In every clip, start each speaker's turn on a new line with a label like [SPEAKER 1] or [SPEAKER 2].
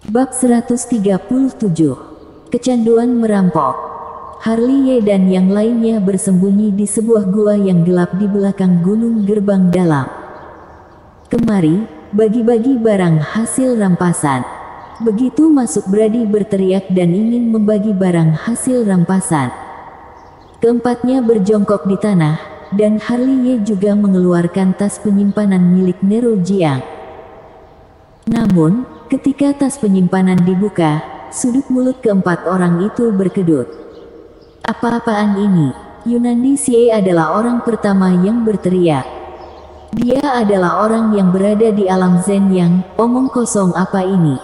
[SPEAKER 1] Bab 137. Kecanduan merampok. Harley dan yang lainnya bersembunyi di sebuah gua yang gelap di belakang gunung gerbang dalam. Kemari, bagi-bagi barang hasil rampasan. Begitu masuk Brady berteriak dan ingin membagi barang hasil rampasan. Keempatnya berjongkok di tanah, dan Harley juga mengeluarkan tas penyimpanan milik Nero Jiang. Namun, ketika tas penyimpanan dibuka, sudut mulut keempat orang itu berkedut. Apa-apaan ini? Yunandi Xie adalah orang pertama yang berteriak. Dia adalah orang yang berada di alam Zen yang, omong kosong apa ini?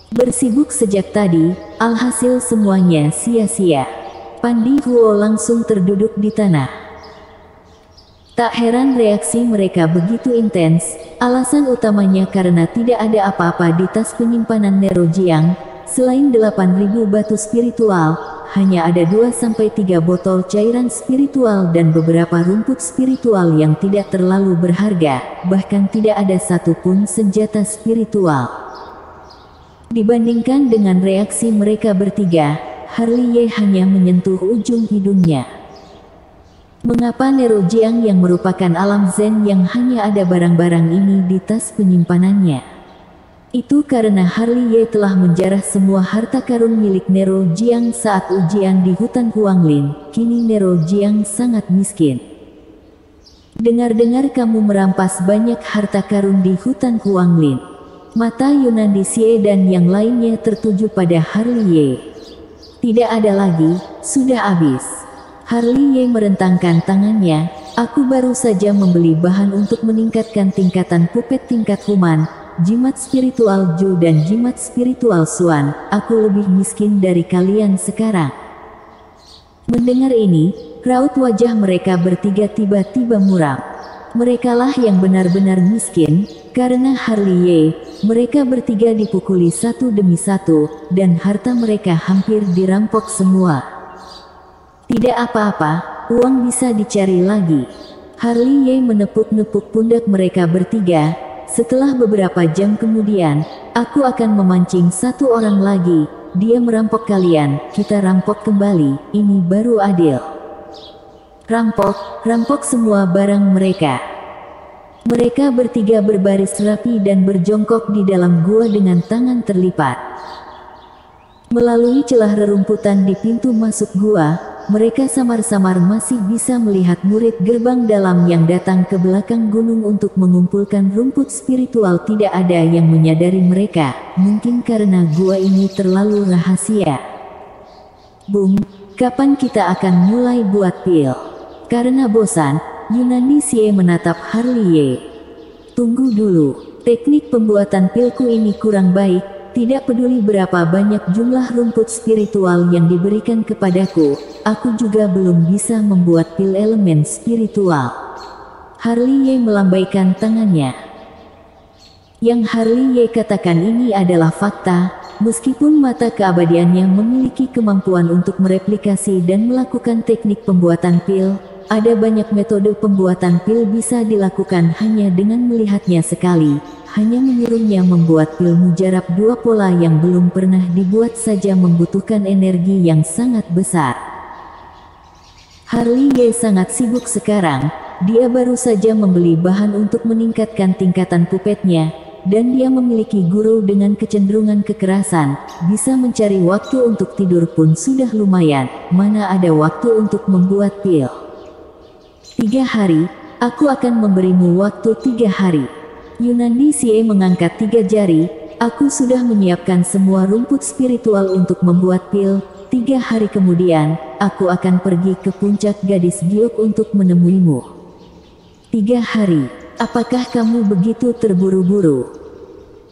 [SPEAKER 1] Bersibuk sejak tadi, alhasil semuanya sia-sia. Pandi Huo langsung terduduk di tanah. Tak heran reaksi mereka begitu intens, alasan utamanya karena tidak ada apa-apa di tas penyimpanan Nero Jiang, selain 8.000 batu spiritual, hanya ada 2-3 botol cairan spiritual dan beberapa rumput spiritual yang tidak terlalu berharga, bahkan tidak ada satupun senjata spiritual. Dibandingkan dengan reaksi mereka bertiga, Harley hanya menyentuh ujung hidungnya. Mengapa Nero Jiang yang merupakan alam Zen yang hanya ada barang-barang ini di tas penyimpanannya? Itu karena Harley telah menjarah semua harta karun milik Nero Jiang saat ujian di hutan Huanglin. Kini Nero Jiang sangat miskin. Dengar-dengar kamu merampas banyak harta karun di hutan Huanglin. Mata Yunandi Xie dan yang lainnya tertuju pada Harley. Tidak ada lagi, sudah habis. Harley merentangkan tangannya. Aku baru saja membeli bahan untuk meningkatkan tingkatan pupet tingkat human, jimat spiritual Ju dan jimat spiritual Suan. Aku lebih miskin dari kalian sekarang. Mendengar ini, raut wajah mereka bertiga tiba-tiba muram. Merekalah yang benar-benar miskin, karena Harley, mereka bertiga dipukuli satu demi satu, dan harta mereka hampir dirampok semua. Tidak apa-apa, uang bisa dicari lagi. Harley menepuk-nepuk pundak mereka bertiga. Setelah beberapa jam kemudian, aku akan memancing satu orang lagi. Dia merampok kalian, kita rampok kembali, ini baru adil. Rampok semua barang mereka. Mereka bertiga berbaris rapi dan berjongkok di dalam gua dengan tangan terlipat. Melalui celah rerumputan di pintu masuk gua, mereka samar-samar masih bisa melihat murid gerbang dalam yang datang ke belakang gunung untuk mengumpulkan rumput spiritual. Tidak ada yang menyadari mereka, mungkin karena gua ini terlalu rahasia. Bung, kapan kita akan mulai buat pil? Karena bosan, Yunandi Xie menatap Harley. Tunggu dulu, teknik pembuatan pilku ini kurang baik. Tidak peduli berapa banyak jumlah rumput spiritual yang diberikan kepadaku, aku juga belum bisa membuat pil elemen spiritual. Harley melambaikan tangannya. Yang Harley katakan ini adalah fakta, meskipun mata keabadiannya memiliki kemampuan untuk mereplikasi dan melakukan teknik pembuatan pil, ada banyak metode pembuatan pil bisa dilakukan hanya dengan melihatnya sekali. Hanya menyuruhnya membuat pil mujarab 2 pola yang belum pernah dibuat saja membutuhkan energi yang sangat besar. Harley sangat sibuk sekarang, dia baru saja membeli bahan untuk meningkatkan tingkatan pupetnya, dan dia memiliki guru dengan kecenderungan kekerasan, bisa mencari waktu untuk tidur pun sudah lumayan, mana ada waktu untuk membuat pil. 3 hari, aku akan memberimu waktu 3 hari. Yunandi Xie mengangkat 3 jari, aku sudah menyiapkan semua rumput spiritual untuk membuat pil. 3 hari kemudian, aku akan pergi ke puncak gadis giok untuk menemuimu. 3 hari, apakah kamu begitu terburu-buru?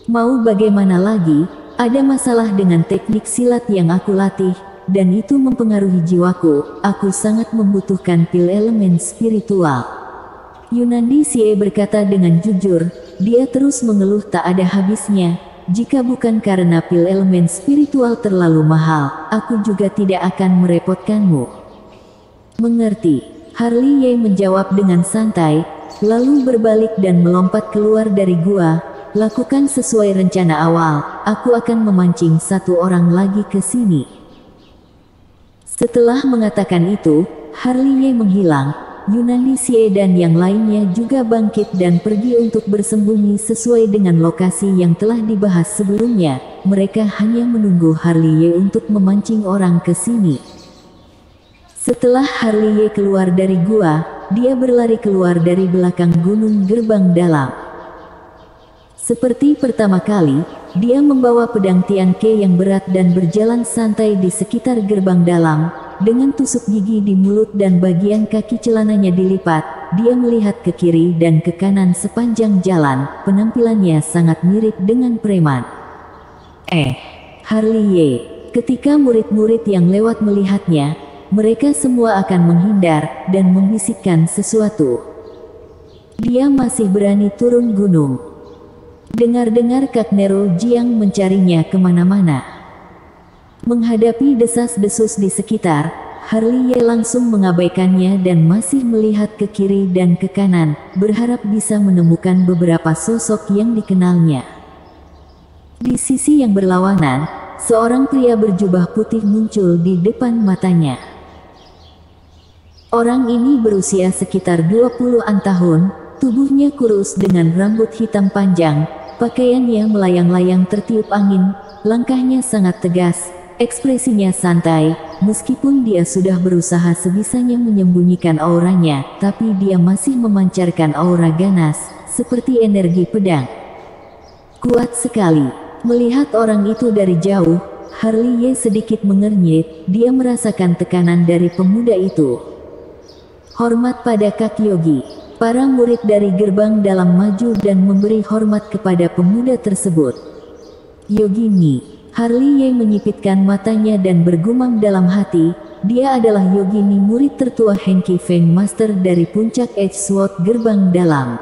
[SPEAKER 1] Mau bagaimana lagi, ada masalah dengan teknik silat yang aku latih, dan itu mempengaruhi jiwaku. Aku sangat membutuhkan pil elemen spiritual. Yunandi Xie berkata dengan jujur. Dia terus mengeluh tak ada habisnya. Jika bukan karena pil elemen spiritual terlalu mahal, aku juga tidak akan merepotkanmu. Mengerti? Harley menjawab dengan santai, lalu berbalik dan melompat keluar dari gua. lakukan sesuai rencana awal, aku akan memancing satu orang lagi ke sini. Setelah mengatakan itu, Harley menghilang. Yunani Sie dan yang lainnya juga bangkit dan pergi untuk bersembunyi sesuai dengan lokasi yang telah dibahas sebelumnya. Mereka hanya menunggu Harley untuk memancing orang ke sini. Setelah Harley keluar dari gua, dia berlari keluar dari belakang gunung gerbang dalam. Seperti pertama kali, dia membawa pedang Tianke yang berat dan berjalan santai di sekitar gerbang dalam. Dengan tusuk gigi di mulut dan bagian kaki celananya dilipat, dia melihat ke kiri dan ke kanan sepanjang jalan. Penampilannya sangat mirip dengan preman. Harley, ketika murid-murid yang lewat melihatnya, mereka semua akan menghindar dan membisikkan sesuatu. Dia masih berani turun gunung. Dengar-dengar Kak Nero Jiang mencarinya kemana-mana. Menghadapi desas-desus di sekitar, Harley langsung mengabaikannya dan masih melihat ke kiri dan ke kanan, berharap bisa menemukan beberapa sosok yang dikenalnya. Di sisi yang berlawanan, seorang pria berjubah putih muncul di depan matanya. Orang ini berusia sekitar 20-an tahun, tubuhnya kurus dengan rambut hitam panjang, pakaiannya melayang-layang tertiup angin, langkahnya sangat tegas. Ekspresinya santai, meskipun dia sudah berusaha sebisanya menyembunyikan auranya, tapi dia masih memancarkan aura ganas, seperti energi pedang. Kuat sekali. Melihat orang itu dari jauh, Harley sedikit mengernyit, dia merasakan tekanan dari pemuda itu. Hormat pada Kak Yogi. Para murid dari gerbang dalam maju dan memberi hormat kepada pemuda tersebut. Yogi Ni. Harley menyipitkan matanya dan bergumam dalam hati, dia adalah Yogini, murid tertua Henki Feng Master dari puncak Edge Sword gerbang dalam.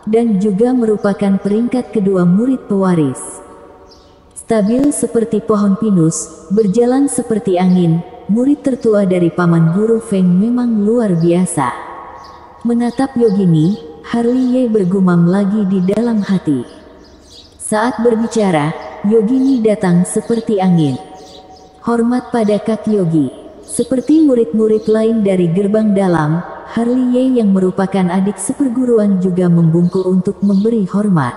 [SPEAKER 1] Dan juga merupakan peringkat kedua murid pewaris. Stabil seperti pohon pinus, berjalan seperti angin, murid tertua dari paman guru Feng memang luar biasa. Menatap Yogini, Harley bergumam lagi di dalam hati. Saat berbicara, Yogini datang seperti angin. Hormat pada Kak Yogi. Seperti murid-murid lain dari gerbang dalam, Harley yang merupakan adik seperguruan juga membungkuk untuk memberi hormat.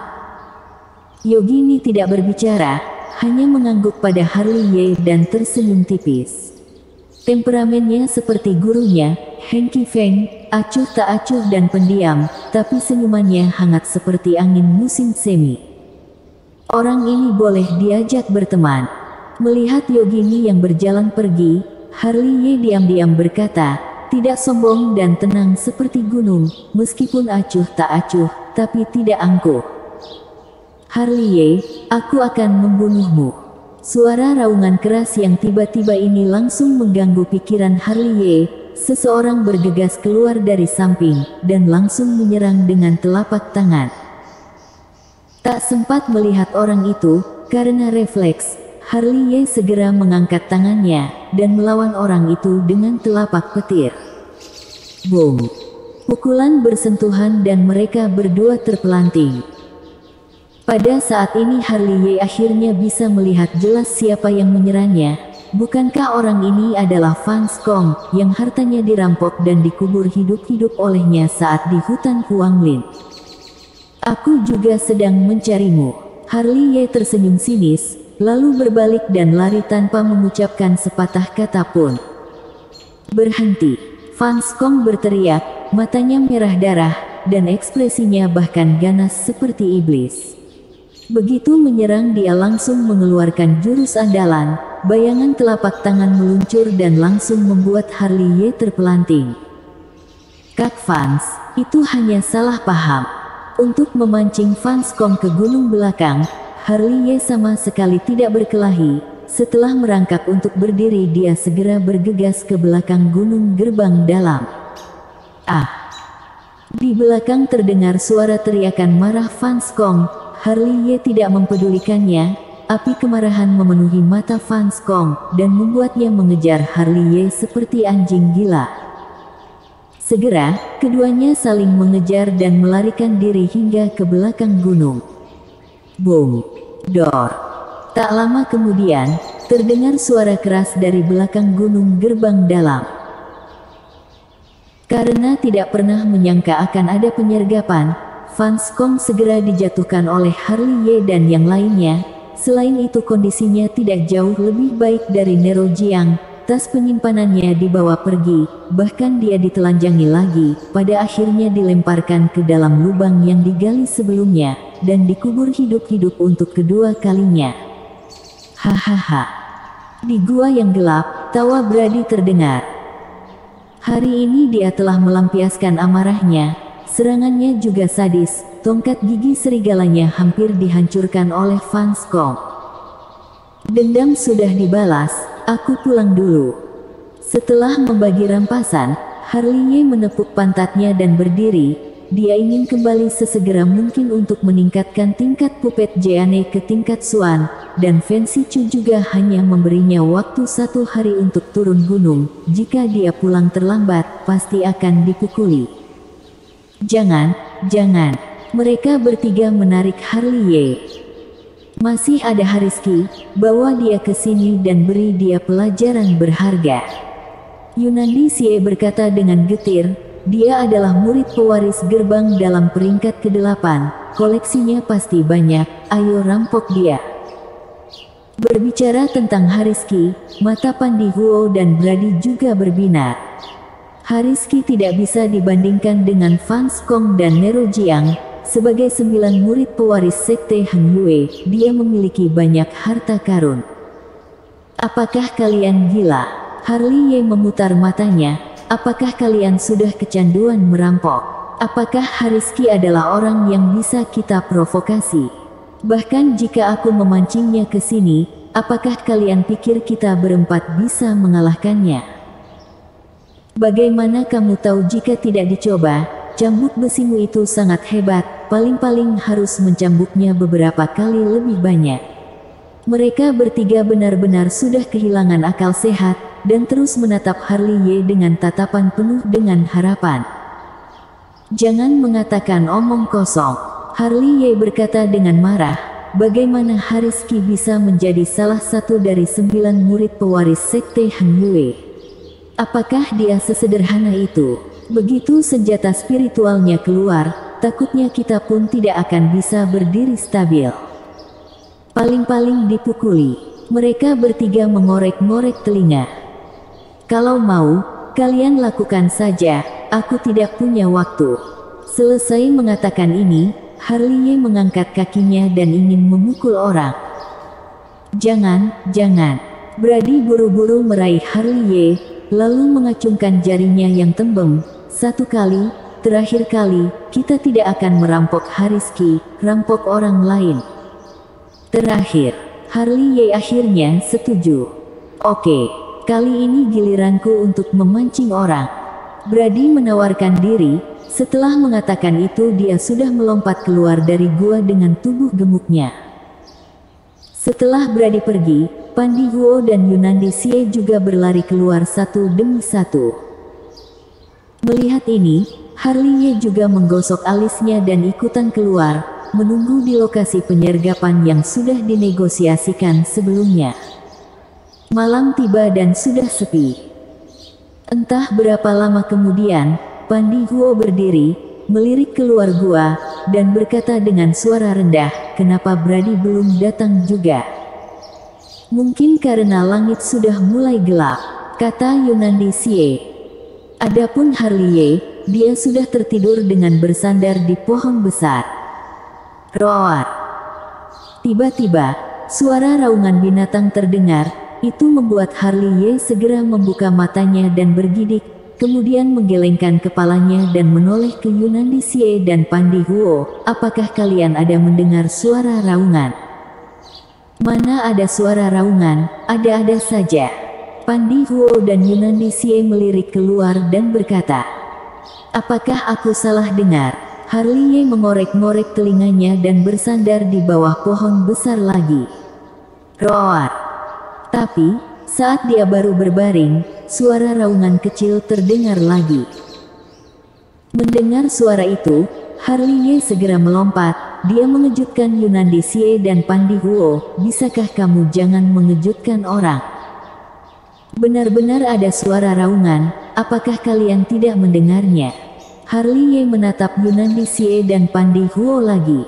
[SPEAKER 1] Yogini tidak berbicara, hanya mengangguk pada Harley dan tersenyum tipis. Temperamennya seperti gurunya, Henki Feng, acuh tak acuh dan pendiam, tapi senyumannya hangat seperti angin musim semi. Orang ini boleh diajak berteman. Melihat Yogini yang berjalan pergi, Harley diam-diam berkata, tidak sombong dan tenang seperti gunung, meskipun acuh tak acuh, tapi tidak angkuh. Harley, aku akan membunuhmu. Suara raungan keras yang tiba-tiba ini langsung mengganggu pikiran Harley. Seseorang bergegas keluar dari samping, dan langsung menyerang dengan telapak tangan. Tak sempat melihat orang itu, karena refleks, Harley segera mengangkat tangannya, dan melawan orang itu dengan telapak petir. Boom! Pukulan bersentuhan dan mereka berdua terpelanting. Pada saat ini Harley akhirnya bisa melihat jelas siapa yang menyerangnya. Bukankah orang ini adalah Fan Skong, yang hartanya dirampok dan dikubur hidup-hidup olehnya saat di hutan Huanglin? Aku juga sedang mencarimu. Harley tersenyum sinis, lalu berbalik dan lari tanpa mengucapkan sepatah kata pun. Berhenti. Fan Skong berteriak, matanya merah darah, dan ekspresinya bahkan ganas seperti iblis. Begitu menyerang dia langsung mengeluarkan jurus andalan, bayangan telapak tangan meluncur dan langsung membuat Harley terpelanting. Kak Fans, itu hanya salah paham. Untuk memancing Fan Skong ke gunung belakang, Harley sama sekali tidak berkelahi. Setelah merangkak untuk berdiri, dia segera bergegas ke belakang gunung gerbang dalam. Di belakang terdengar suara teriakan marah Fan Skong. Harley tidak mempedulikannya. Api kemarahan memenuhi mata Fan Skong dan membuatnya mengejar Harley seperti anjing gila. Segera, keduanya saling mengejar dan melarikan diri hingga ke belakang gunung. Boom. Dor. Tak lama kemudian, terdengar suara keras dari belakang gunung gerbang dalam. Karena tidak pernah menyangka akan ada penyergapan, Fans Kong segera dijatuhkan oleh Harley Ye dan yang lainnya. Selain itu kondisinya tidak jauh lebih baik dari Nero Jiang. Tas penyimpanannya dibawa pergi, bahkan dia ditelanjangi lagi, pada akhirnya dilemparkan ke dalam lubang yang digali sebelumnya, dan dikubur hidup-hidup untuk kedua kalinya. Hahaha. Di gua yang gelap, tawa Brady terdengar. Hari ini dia telah melampiaskan amarahnya, serangannya juga sadis, tongkat gigi serigalanya hampir dihancurkan oleh Fans Kong. Dendam sudah dibalas, aku pulang dulu. Setelah membagi rampasan, Harley Ye menepuk pantatnya dan berdiri. Dia ingin kembali sesegera mungkin untuk meningkatkan tingkat Puppet Jeanne ke tingkat Suan, dan Fancy Chu juga hanya memberinya waktu 1 hari untuk turun gunung. Jika dia pulang terlambat, pasti akan dipukuli. Jangan. Mereka bertiga menarik Harley Ye. Masih ada Hariski, bawa dia ke sini dan beri dia pelajaran berharga. Yunandi Xie berkata dengan getir, dia adalah murid pewaris gerbang dalam peringkat ke-8, koleksinya pasti banyak, ayo rampok dia. Berbicara tentang Hariski, mata Pandi Huo dan Brady juga berbinar. Hariski tidak bisa dibandingkan dengan Fans Kong dan Nero Jiang. Sebagai 9 murid pewaris sekte Hang Yue, dia memiliki banyak harta karun. Apakah kalian gila? Harley Ye memutar matanya. Apakah kalian sudah kecanduan merampok? Apakah Hariski adalah orang yang bisa kita provokasi? Bahkan jika aku memancingnya ke sini, apakah kalian pikir kita berempat bisa mengalahkannya? Bagaimana kamu tahu jika tidak dicoba? Cambuk besimu itu sangat hebat, paling-paling harus mencambuknya beberapa kali lebih banyak. Mereka bertiga benar-benar sudah kehilangan akal sehat, dan terus menatap Harley Ye dengan tatapan penuh dengan harapan. Jangan mengatakan omong kosong, Harley Ye berkata dengan marah. Bagaimana Hariski bisa menjadi salah satu dari 9 murid pewaris sekte Hang Yue? Apakah dia sesederhana itu? Begitu senjata spiritualnya keluar, takutnya kita pun tidak akan bisa berdiri stabil. Paling-paling dipukuli. Mereka bertiga mengorek-ngorek telinga. Kalau mau, kalian lakukan saja, aku tidak punya waktu. Selesai mengatakan ini, Harley Ye mengangkat kakinya dan ingin memukul orang. Jangan. Brady buru-buru meraih Harley Ye, lalu mengacungkan jarinya yang tembem. 1 kali, terakhir kali, kita tidak akan merampok Hariski, rampok orang lain. Terakhir, Harley Ye akhirnya setuju. Oke, kali ini giliranku untuk memancing orang. Brady menawarkan diri. Setelah mengatakan itu dia sudah melompat keluar dari gua dengan tubuh gemuknya. Setelah Brady pergi, Pandi Huo dan Yunandi Xie juga berlari keluar satu demi satu. Melihat ini, Harley Ye juga menggosok alisnya dan ikutan keluar, menunggu di lokasi penyergapan yang sudah dinegosiasikan sebelumnya. Malam tiba dan sudah sepi. Entah berapa lama kemudian, Pandi Huo berdiri, melirik keluar gua, dan berkata dengan suara rendah, kenapa Brady belum datang juga? Mungkin karena langit sudah mulai gelap, kata Yunandi Xie. Adapun Harley Ye, dia sudah tertidur dengan bersandar di pohon besar. Roar. Tiba-tiba, suara raungan binatang terdengar, itu membuat Harley Ye segera membuka matanya dan bergidik, kemudian menggelengkan kepalanya dan menoleh ke Yunandi Xie dan Pandi Huo. Apakah kalian ada mendengar suara raungan? Mana ada suara raungan, ada-ada saja. Pandi Huo dan Yunandi Xie melirik keluar dan berkata, apakah aku salah dengar? Harley Ye mengorek-ngorek telinganya dan bersandar di bawah pohon besar lagi. Roar. Tapi, saat dia baru berbaring, suara raungan kecil terdengar lagi. Mendengar suara itu, Harley Ye segera melompat, dia mengejutkan Yunandi Xie dan Pandi Huo. Bisakah kamu jangan mengejutkan orang? Benar-benar ada suara raungan, apakah kalian tidak mendengarnya? Harley Ye menatap Yunandi Xie dan Pandi Huo lagi.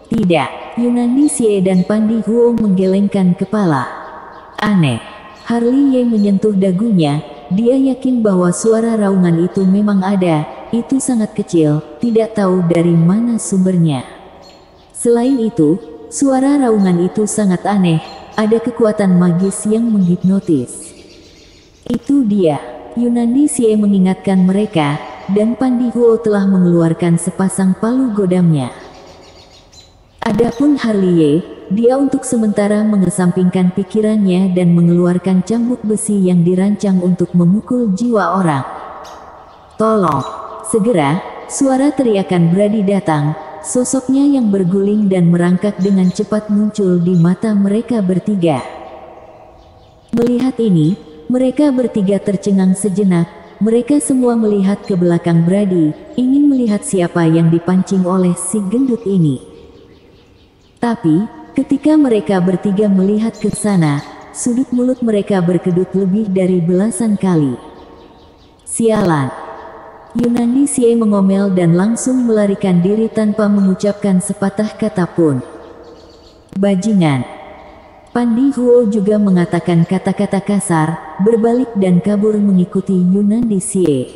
[SPEAKER 1] Tidak, Yunandi Xie dan Pandi Huo menggelengkan kepala. Aneh. Harley Ye menyentuh dagunya, dia yakin bahwa suara raungan itu memang ada, itu sangat kecil, tidak tahu dari mana sumbernya. Selain itu, suara raungan itu sangat aneh, ada kekuatan magis yang menghipnotis. Itu dia, Yunandi Xie mengingatkan mereka, dan Pandi Huo telah mengeluarkan sepasang palu godamnya. Adapun Harley Ye, dia untuk sementara mengesampingkan pikirannya dan mengeluarkan cambuk besi yang dirancang untuk memukul jiwa orang. Tolong! Segera, suara teriakan Brady datang, sosoknya yang berguling dan merangkak dengan cepat muncul di mata mereka bertiga. Melihat ini, mereka bertiga tercengang sejenak, mereka semua melihat ke belakang Brady, ingin melihat siapa yang dipancing oleh si gendut ini. Tapi, ketika mereka bertiga melihat ke sana, sudut mulut mereka berkedut lebih dari belasan kali. Sialan! Yunandi Xie mengomel dan langsung melarikan diri tanpa mengucapkan sepatah kata pun. Bajingan! Pandi Huo juga mengatakan kata-kata kasar, berbalik dan kabur mengikuti Yunandi Xie.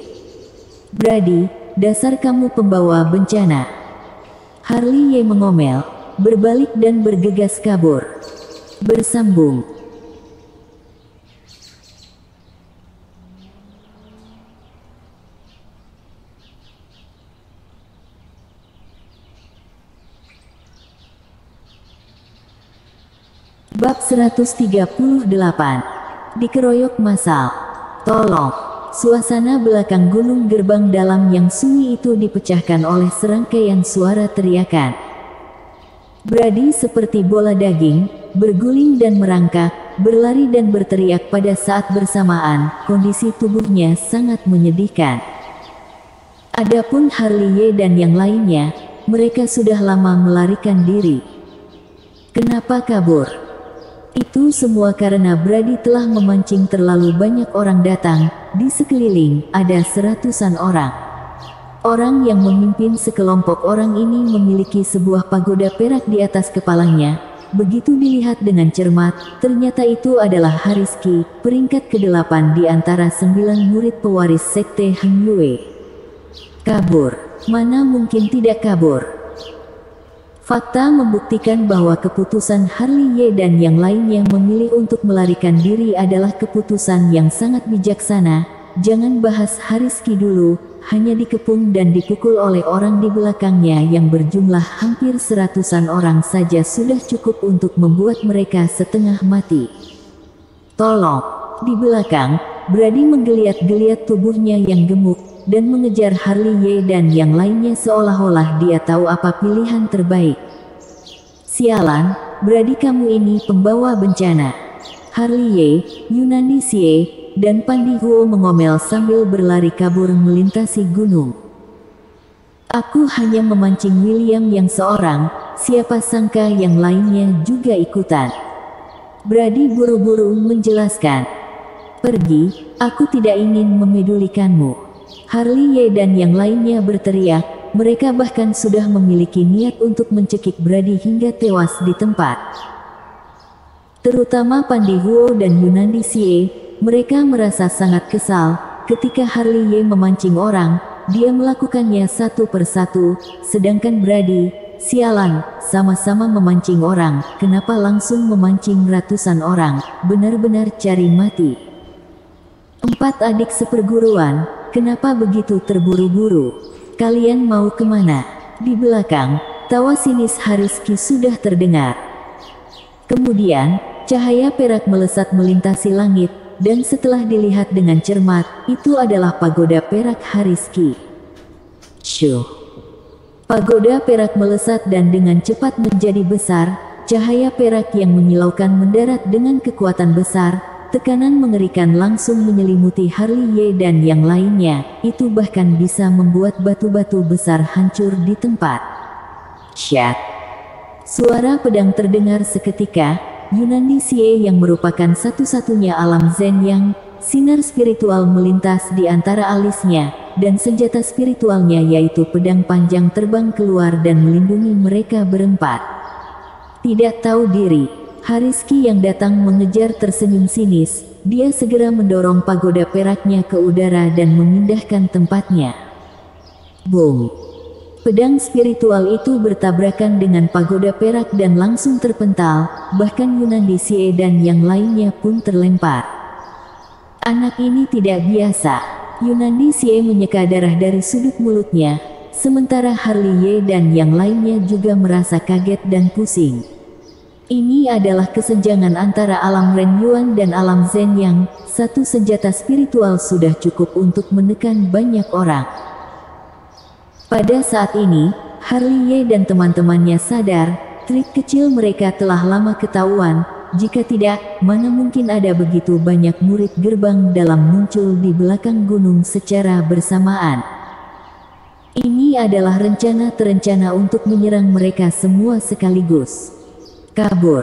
[SPEAKER 1] Brady, dasar kamu pembawa bencana! Harley Ye mengomel, berbalik dan bergegas kabur. Bersambung. Bab 138. Dikeroyok massal. Tolong. Suasana belakang gunung gerbang dalam yang sunyi itu dipecahkan oleh serangkaian suara teriakan. Brady seperti bola daging, berguling dan merangkak, berlari dan berteriak pada saat bersamaan, kondisi tubuhnya sangat menyedihkan. Adapun Harley Ye dan yang lainnya, mereka sudah lama melarikan diri. Kenapa kabur? Itu semua karena Brady telah memancing terlalu banyak orang datang, di sekeliling, ada seratusan orang. Orang yang memimpin sekelompok orang ini memiliki sebuah pagoda perak di atas kepalanya. Begitu dilihat dengan cermat, ternyata itu adalah Hariski, peringkat ke-8 di antara 9 murid pewaris sekte Heng Yue. Kabur? Mana mungkin tidak kabur? Fakta membuktikan bahwa keputusan Harley Ye dan yang lainnya memilih untuk melarikan diri adalah keputusan yang sangat bijaksana. Jangan bahas Hariski dulu, hanya dikepung dan dipukul oleh orang di belakangnya yang berjumlah hampir seratusan orang saja sudah cukup untuk membuat mereka setengah mati. Tolong! Di belakang, Brady menggeliat-geliat tubuhnya yang gemuk, dan mengejar Harley Ye dan yang lainnya seolah-olah dia tahu apa pilihan terbaik. Sialan, Brady kamu ini pembawa bencana. Harley Ye, Yunandi Xie, dan Pandi Huo mengomel sambil berlari kabur melintasi gunung. Aku hanya memancing William yang seorang, siapa sangka yang lainnya juga ikutan. Brady buru-buru menjelaskan. Pergi, aku tidak ingin memedulikanmu. Harley Ye dan yang lainnya berteriak, mereka bahkan sudah memiliki niat untuk mencekik Brady hingga tewas di tempat. Terutama Pandi Huo dan Yunandi Xie, mereka merasa sangat kesal, ketika Harley Ye memancing orang, dia melakukannya satu persatu, sedangkan Brady, sialan, sama-sama memancing orang, kenapa langsung memancing ratusan orang, benar-benar cari mati. 4 adik seperguruan, kenapa begitu terburu-buru? Kalian mau kemana? Di belakang, tawa sinis Hariski sudah terdengar. Kemudian, cahaya perak melesat melintasi langit, dan setelah dilihat dengan cermat, itu adalah pagoda perak Hariski. Syuh! Pagoda perak melesat dan dengan cepat menjadi besar, cahaya perak yang menyilaukan mendarat dengan kekuatan besar, tekanan mengerikan langsung menyelimuti Harley Ye dan yang lainnya, itu bahkan bisa membuat batu-batu besar hancur di tempat. Syat. Suara pedang terdengar seketika. Yunandi Xie yang merupakan satu-satunya alam Zen yang sinar spiritual melintas di antara alisnya, dan senjata spiritualnya yaitu pedang panjang terbang keluar dan melindungi mereka berempat. Tidak tahu diri, Hariski yang datang mengejar tersenyum sinis. Dia segera mendorong pagoda peraknya ke udara dan memindahkan tempatnya. Boom! Pedang spiritual itu bertabrakan dengan pagoda perak dan langsung terpental, bahkan Yunandi Xie dan yang lainnya pun terlempar. Anak ini tidak biasa. Yunandi Xie menyeka darah dari sudut mulutnya, sementara Harley Ye dan yang lainnya juga merasa kaget dan pusing. Ini adalah kesenjangan antara alam Ren Yuan dan alam Zen yang satu senjata spiritual sudah cukup untuk menekan banyak orang. Pada saat ini, Harley Ye dan teman-temannya sadar, trik kecil mereka telah lama ketahuan. Jika tidak, mana mungkin ada begitu banyak murid gerbang dalam muncul di belakang gunung secara bersamaan. Ini adalah rencana terencana untuk menyerang mereka semua sekaligus. Kabur.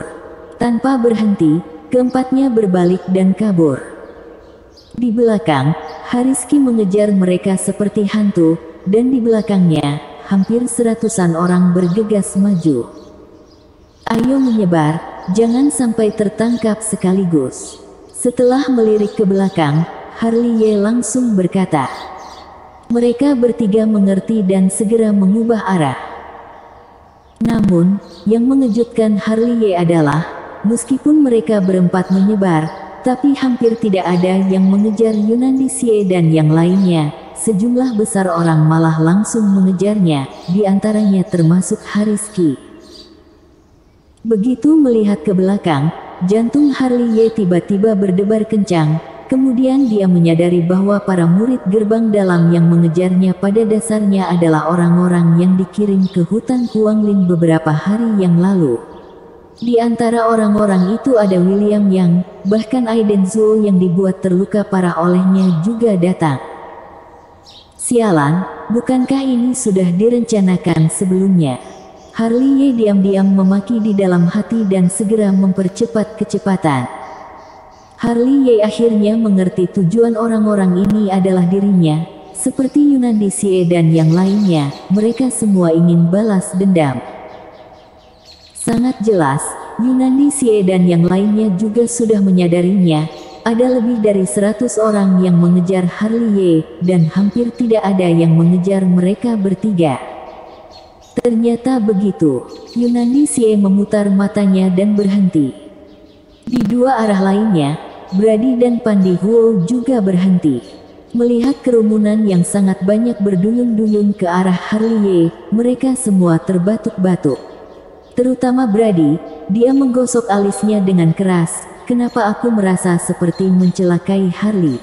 [SPEAKER 1] Tanpa berhenti, keempatnya berbalik dan kabur. Di belakang, Hariski mengejar mereka seperti hantu, dan di belakangnya, hampir seratusan orang bergegas maju. Ayo menyebar, jangan sampai tertangkap sekaligus. Setelah melirik ke belakang, Harley Ye langsung berkata. Mereka bertiga mengerti dan segera mengubah arah. Namun, yang mengejutkan Harley Ye adalah, meskipun mereka berempat menyebar, tapi hampir tidak ada yang mengejar Yunandi Xie dan yang lainnya. Sejumlah besar orang malah langsung mengejarnya, di antaranya termasuk Hariski. Begitu melihat ke belakang, jantung Harley Ye tiba-tiba berdebar kencang, kemudian dia menyadari bahwa para murid gerbang dalam yang mengejarnya pada dasarnya adalah orang-orang yang dikirim ke hutan Huanglin beberapa hari yang lalu. Di antara orang-orang itu ada William Yang, bahkan Aiden Zhou yang dibuat terluka parah olehnya juga datang. Sialan, bukankah ini sudah direncanakan sebelumnya? Harley Ye diam-diam memaki di dalam hati dan segera mempercepat kecepatan. Harley Ye akhirnya mengerti tujuan orang-orang ini adalah dirinya. Seperti Yunandi Xie dan yang lainnya, mereka semua ingin balas dendam. Sangat jelas, Yunandi Xie dan yang lainnya juga sudah menyadarinya. Ada lebih dari 100 orang yang mengejar Harley Ye, dan hampir tidak ada yang mengejar mereka bertiga. Ternyata begitu, Yunandi Xie memutar matanya dan berhenti. Di dua arah lainnya, Brady dan Pandi Huo juga berhenti. Melihat kerumunan yang sangat banyak berduyun-duyun ke arah Harley Ye, mereka semua terbatuk-batuk. Terutama Brady, dia menggosok alisnya dengan keras. Kenapa aku merasa seperti mencelakai Harley?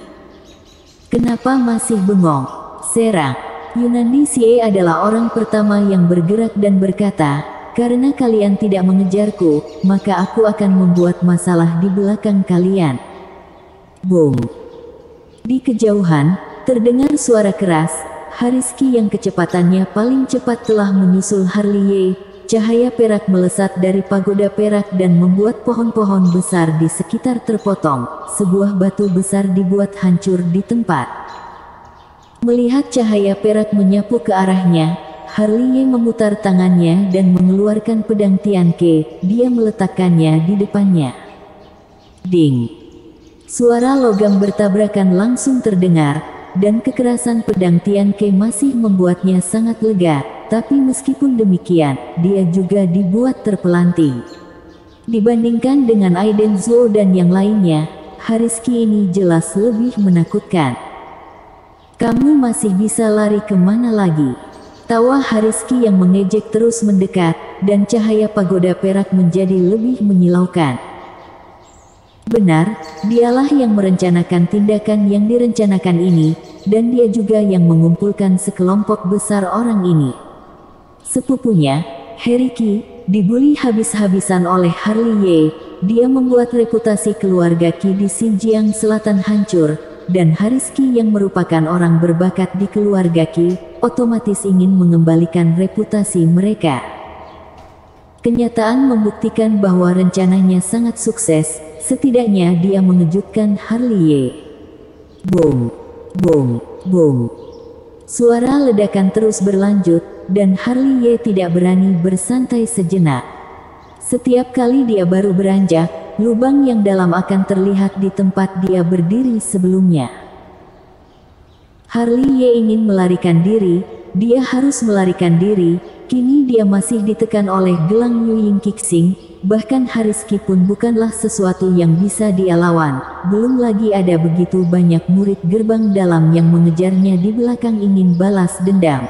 [SPEAKER 1] Kenapa masih bengong? Serang. Yunandi Xie adalah orang pertama yang bergerak dan berkata, karena kalian tidak mengejarku, maka aku akan membuat masalah di belakang kalian. Boom. Di kejauhan, terdengar suara keras. Hariski yang kecepatannya paling cepat telah menyusul Harley Ye. Cahaya perak melesat dari pagoda perak dan membuat pohon-pohon besar di sekitar terpotong. Sebuah batu besar dibuat hancur di tempat. Melihat cahaya perak menyapu ke arahnya, Harley Ye memutar tangannya dan mengeluarkan pedang Tianke. Dia meletakkannya di depannya. Ding! Suara logam bertabrakan langsung terdengar, dan kekerasan pedang Tianke masih membuatnya sangat lega. Tapi meskipun demikian, dia juga dibuat terpelanting. Dibandingkan dengan Aiden Zhou dan yang lainnya, Hariski ini jelas lebih menakutkan. Kamu masih bisa lari kemana lagi? Tawa Hariski yang mengejek terus mendekat, dan cahaya pagoda perak menjadi lebih menyilaukan. Benar, dialah yang merencanakan tindakan yang direncanakan ini, dan dia juga yang mengumpulkan sekelompok besar orang ini. Sepupunya, Hariki, dibully habis-habisan oleh Harley Ye. Dia membuat reputasi keluarga Qi di Xinjiang Selatan hancur, dan Hariski yang merupakan orang berbakat di keluarga Qi, otomatis ingin mengembalikan reputasi mereka. Kenyataan membuktikan bahwa rencananya sangat sukses, setidaknya dia mengejutkan Harley Ye. Boom, boom, boom. Suara ledakan terus berlanjut, dan Harley Ye tidak berani bersantai sejenak. Setiap kali dia baru beranjak, lubang yang dalam akan terlihat di tempat dia berdiri sebelumnya. Harley Ye ingin melarikan diri, dia harus melarikan diri. Kini dia masih ditekan oleh gelang Yuying Qixing, bahkan Hariski pun bukanlah sesuatu yang bisa dia lawan. Belum lagi ada begitu banyak murid gerbang dalam yang mengejarnya di belakang ingin balas dendam.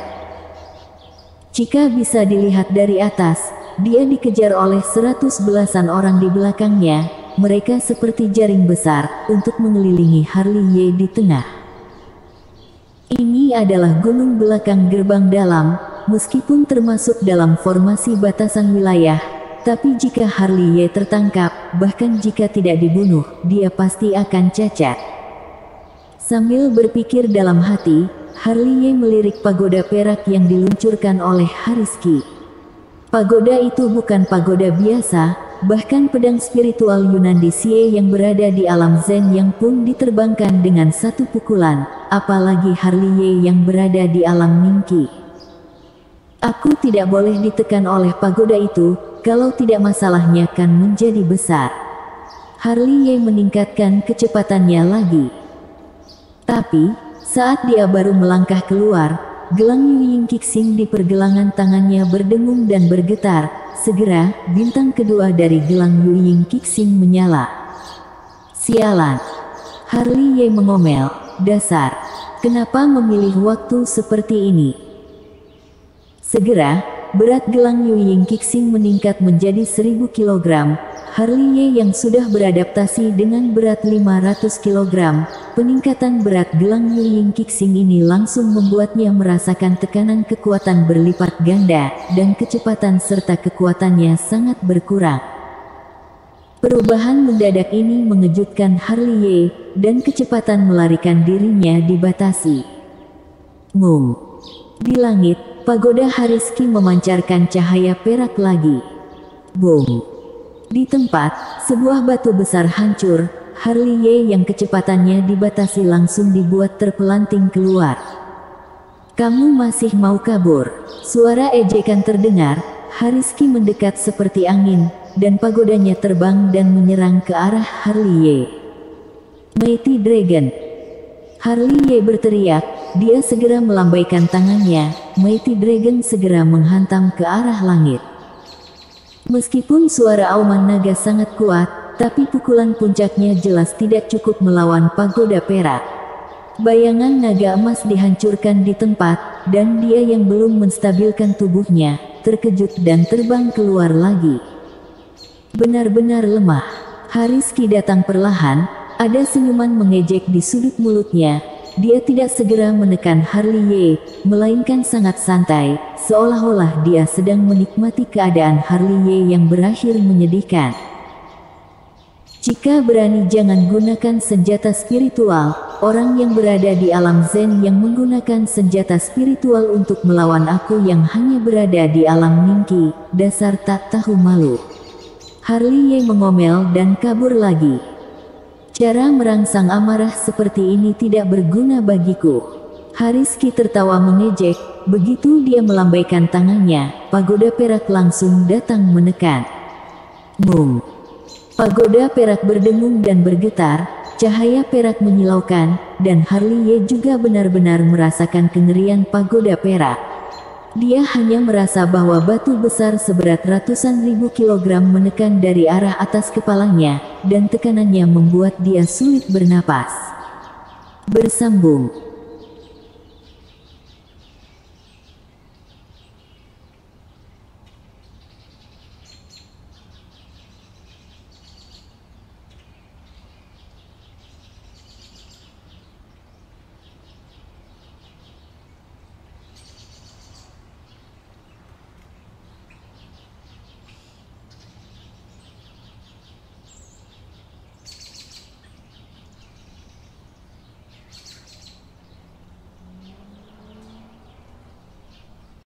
[SPEAKER 1] Jika bisa dilihat dari atas, dia dikejar oleh 100 belasan orang di belakangnya. Mereka seperti jaring besar untuk mengelilingi Harley Ye di tengah. Ini adalah gunung belakang gerbang dalam. Meskipun termasuk dalam formasi batasan wilayah, tapi jika Harley Ye tertangkap, bahkan jika tidak dibunuh, dia pasti akan cacat. Sambil berpikir dalam hati, Harley Ye melirik pagoda perak yang diluncurkan oleh Hariski. Pagoda itu bukan pagoda biasa, bahkan pedang spiritual Yunandi Xie yang berada di alam Zen yang pun diterbangkan dengan satu pukulan, apalagi Harley Ye yang berada di alam Ningqi. Aku tidak boleh ditekan oleh pagoda itu, kalau tidak masalahnya akan menjadi besar. Harley Ye meningkatkan kecepatannya lagi. Tapi, saat dia baru melangkah keluar, gelang Yuying Qixing di pergelangan tangannya berdengung dan bergetar. Segera, bintang kedua dari gelang Yuying Qixing menyala. Sialan! Harley Ye mengomel, dasar! Kenapa memilih waktu seperti ini? Segera, berat gelang Yuying Qixing meningkat menjadi 1000 kg. Harley Ye yang sudah beradaptasi dengan berat 500 kg, peningkatan berat gelang Yuying Qixing ini langsung membuatnya merasakan tekanan kekuatan berlipat ganda, dan kecepatan serta kekuatannya sangat berkurang. Perubahan mendadak ini mengejutkan Harley Ye, dan kecepatan melarikan dirinya dibatasi. Ngung! Di langit, pagoda Hariski memancarkan cahaya perak lagi. Boom! Di tempat, sebuah batu besar hancur. Harley Ye yang kecepatannya dibatasi langsung dibuat terpelanting keluar. Kamu masih mau kabur? Suara ejekan terdengar. Hariski mendekat seperti angin, dan pagodanya terbang dan menyerang ke arah Harley Ye. Mighty Dragon! Harley Ye berteriak, dia segera melambaikan tangannya, Mighty Dragon segera menghantam ke arah langit. Meskipun suara auman naga sangat kuat, tapi pukulan puncaknya jelas tidak cukup melawan pagoda perak. Bayangan naga emas dihancurkan di tempat, dan dia yang belum menstabilkan tubuhnya, terkejut dan terbang keluar lagi. Benar-benar lemah. Hariski datang perlahan. Ada senyuman mengejek di sudut mulutnya. Dia tidak segera menekan Harley Ye, melainkan sangat santai, seolah-olah dia sedang menikmati keadaan Harley Ye yang berakhir menyedihkan. Jika berani jangan gunakan senjata spiritual. Orang yang berada di alam Zen yang menggunakan senjata spiritual untuk melawan aku yang hanya berada di alam Ningqi, dasar tak tahu malu. Harley Ye mengomel dan kabur lagi. Cara merangsang amarah seperti ini tidak berguna bagiku. Hariski tertawa mengejek, begitu dia melambaikan tangannya, pagoda perak langsung datang menekan. Boom! Pagoda perak berdengung dan bergetar, cahaya perak menyilaukan, dan Harley Ye juga benar-benar merasakan kengerian pagoda perak. Dia hanya merasa bahwa batu besar seberat ratusan ribu kilogram menekan dari arah atas kepalanya, dan tekanannya membuat dia sulit bernapas. Bersambung.